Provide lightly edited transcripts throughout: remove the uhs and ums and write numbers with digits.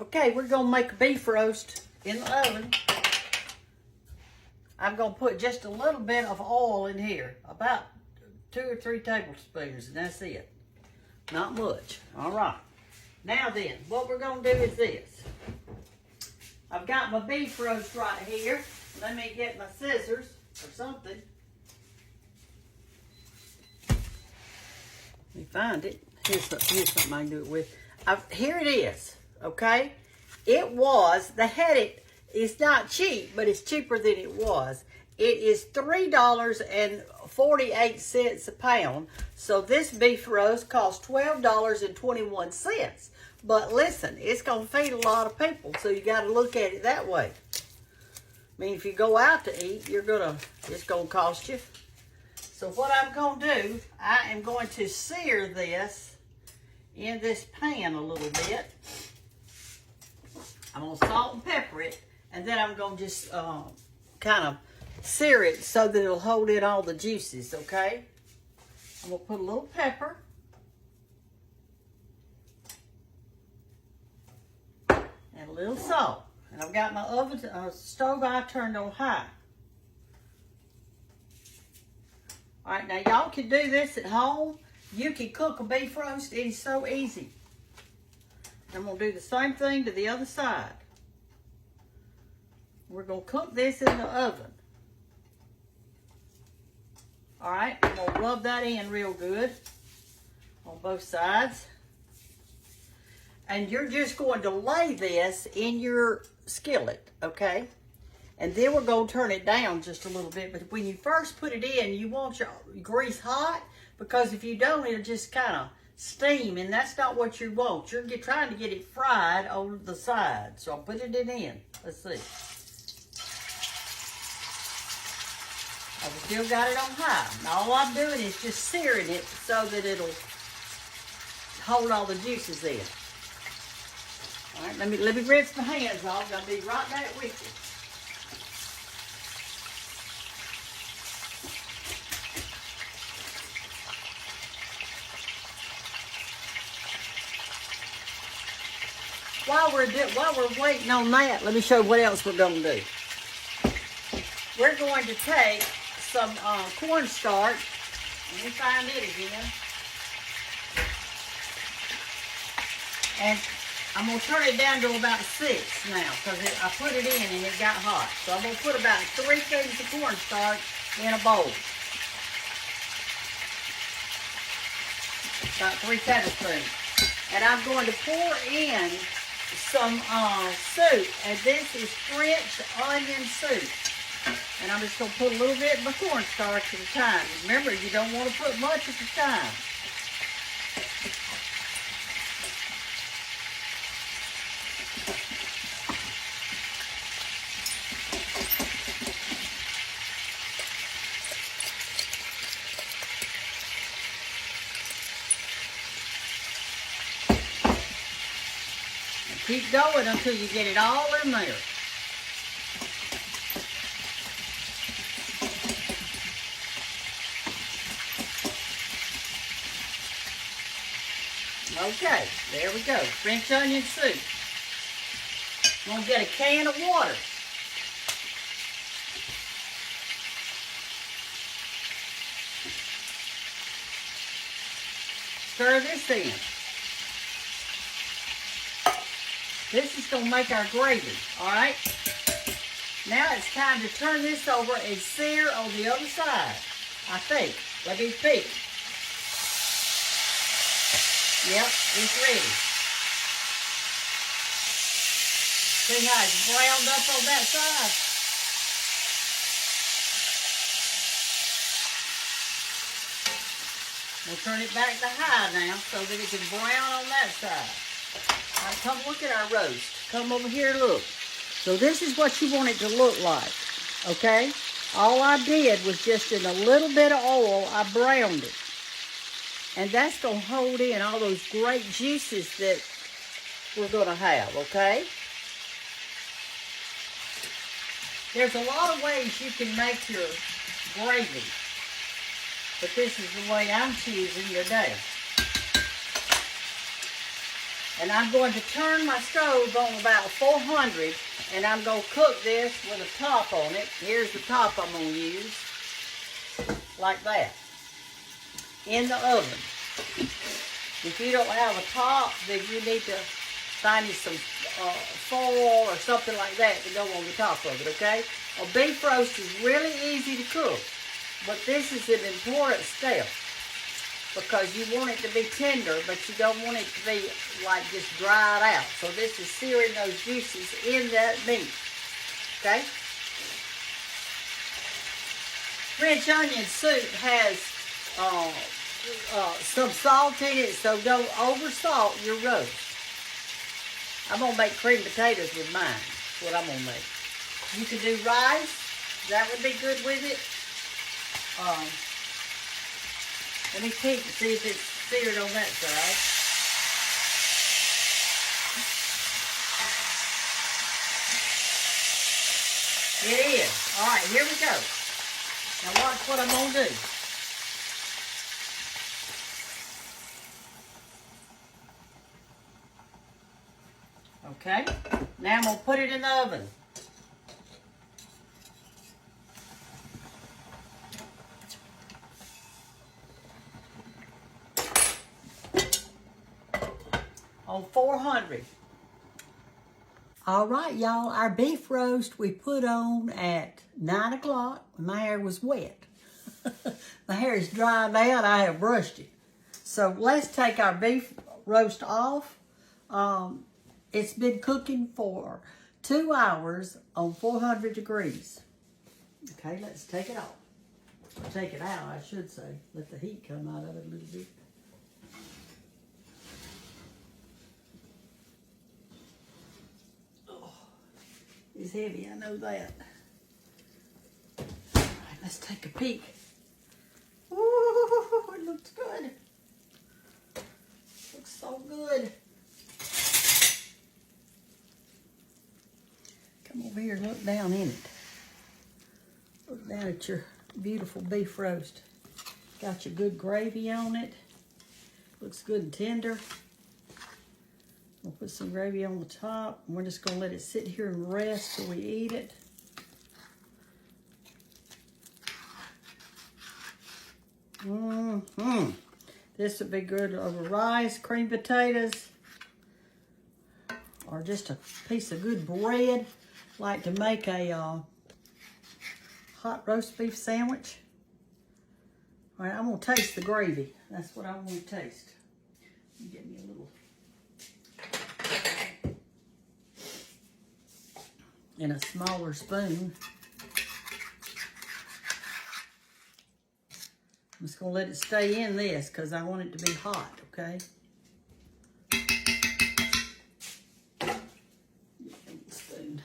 Okay, we're going to make a beef roast in the oven. I'm going to put just a little bit of oil in here, about 2 or 3 tablespoons, and that's it. Not much. All right. Now then, what we're going to do is this. I've got my beef roast right here. Let me get my scissors or something. Let me find it. Here's something I can do it with. Here it is, okay? They had it, it's not cheap, but it's cheaper than it was. It is $3.48 a pound. So this beef roast costs $12.21. But listen, it's going to feed a lot of people, so you got to look at it that way. I mean, if you go out to eat, it's going to cost you. So what I'm going to do, I am going to sear this in this pan a little bit. I'm going to salt and pepper it, and then I'm going to just kind of sear it so that it'll hold in all the juices, okay? I'm going to put a little pepper. And a little salt. And I've got my stove I turned on high. All right, now y'all can do this at home. You can cook a beef roast. It is so easy. I'm going to do the same thing to the other side. We're going to cook this in the oven. All right, I'm going to rub that in real good on both sides. And you're just going to lay this in your skillet, okay? And then we're going to turn it down just a little bit. But when you first put it in, you want your grease hot, because if you don't, it'll just kind of steam, and that's not what you want. You're trying to get it fried on the side. So I'll put it in. Let's see. I've still got it on high. And all I'm doing is just searing it so that it'll hold all the juices in. All right, let me rinse my hands off. I'll be right back with you. While we're waiting on that, let me show you what else we're going to do. We're going to take some cornstarch. Let me find it again. And I'm going to turn it down to about 6 now, because I put it in and it got hot. So I'm going to put about 3 teaspoons of cornstarch in a bowl. About 3 tablespoons. And I'm going to pour in some soup, and this is French onion soup. And I'm just going to put a little bit of my cornstarch at a time. Remember, you don't want to put much at a time. Keep going until you get it all in there. Okay, there we go. French onion soup. I'm going to get a can of water. Stir this in. This is going to make our gravy, all right? Now it's time to turn this over and sear on the other side, I think. Let me peek. Yep, it's ready. See how it's browned up on that side? We'll turn it back to high now so that it can brown on that side. All right, come look at our roast. Come over here and look. So this is what you want it to look like, okay? All I did was just in a little bit of oil, I browned it. And that's going to hold in all those great juices that we're going to have, okay? There's a lot of ways you can make your gravy, but this is the way I'm choosing today. And I'm going to turn my stove on about 400, and I'm going to cook this with a top on it. Here's the top I'm going to use, like that, in the oven. If you don't have a top, then you need to find you some foil or something like that to go on the top of it, okay? A beef roast is really easy to cook, but this is an important step because you want it to be tender, but you don't want it to be like just dried out. So this is searing those juices in that meat, okay? French onion soup has some salt in it, so don't over salt your roast. I'm gonna make cream potatoes with mine. That's what I'm gonna make. You can do rice. That would be good with it. Let me peek and see if it's seared on that side. It is. All right, here we go. Now watch what I'm gonna do. Okay, now I'm going to put it in the oven. On 400. All right, y'all, our beef roast we put on at 9 o'clock when my hair was wet. My hair is dry now, I have brushed it. So let's take our beef roast off. It's been cooking for 2 hours on 400 degrees. Okay, let's take it off. Or take it out, I should say. Let the heat come out of it a little bit. Oh, it's heavy, I know that. All right, let's take a peek. Ooh, it looks good. Looks so good. Come over here and look down in it. Look down at your beautiful beef roast. Got your good gravy on it. Looks good and tender. We'll put some gravy on the top. And we're just going to let it sit here and rest till we eat it. This would be good over rice, cream potatoes, or just a piece of good bread. Like to make a hot roast beef sandwich. All right, I'm going to taste the gravy. That's what I want to taste. Get me a little. And a smaller spoon. I'm just going to let it stay in this because I want it to be hot, okay? Spoon.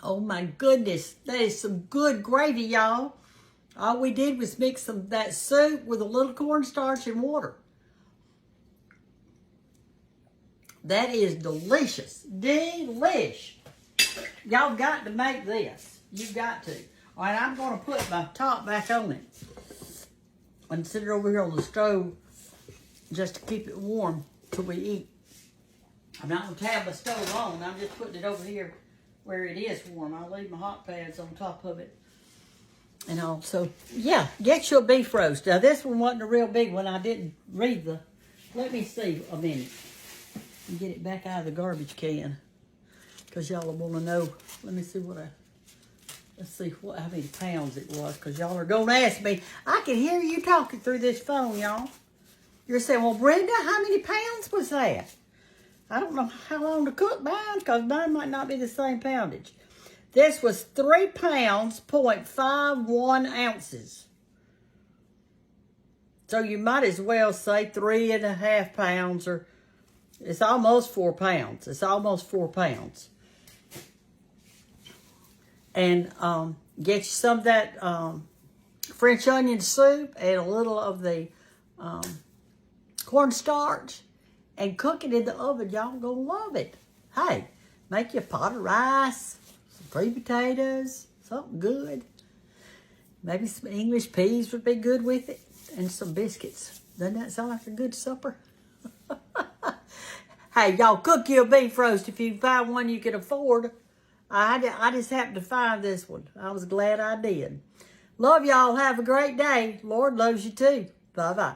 Oh my goodness, that is some good gravy, y'all. All we did was mix that soup with a little cornstarch and water. That is delicious. Delish. Y'all got to make this. You've got to. All right, I'm going to put my top back on it and sit it over here on the stove just to keep it warm till we eat. I'm not going to have the stove on. I'm just putting it over here where it is warm. I'll leave my hot pads on top of it. And all. So, yeah, get your beef roast. Now, this one wasn't a real big one. I didn't read the... Let me see a minute. And get it back out of the garbage can. Because y'all will want to know. Let me see what let's see how many pounds it was. Because y'all are going to ask me. I can hear you talking through this phone, y'all. You're saying, well, Brenda, how many pounds was that? I don't know how long to cook mine. Because mine might not be the same poundage. This was 3 pounds, 0.51 ounces. So you might as well say 3.5 pounds, or it's almost 4 pounds. It's almost 4 pounds. And get you some of that French onion soup and a little of the cornstarch and cook it in the oven. Y'all gonna love it. Hey, make you a pot of rice, some sweet potatoes, something good. Maybe some English peas would be good with it, and some biscuits. Doesn't that sound like a good supper? Hey, y'all, cook you a beef roast if you find one you can afford. I just happened to find this one. I was glad I did. Love y'all. Have a great day. Lord loves you too. Bye-bye.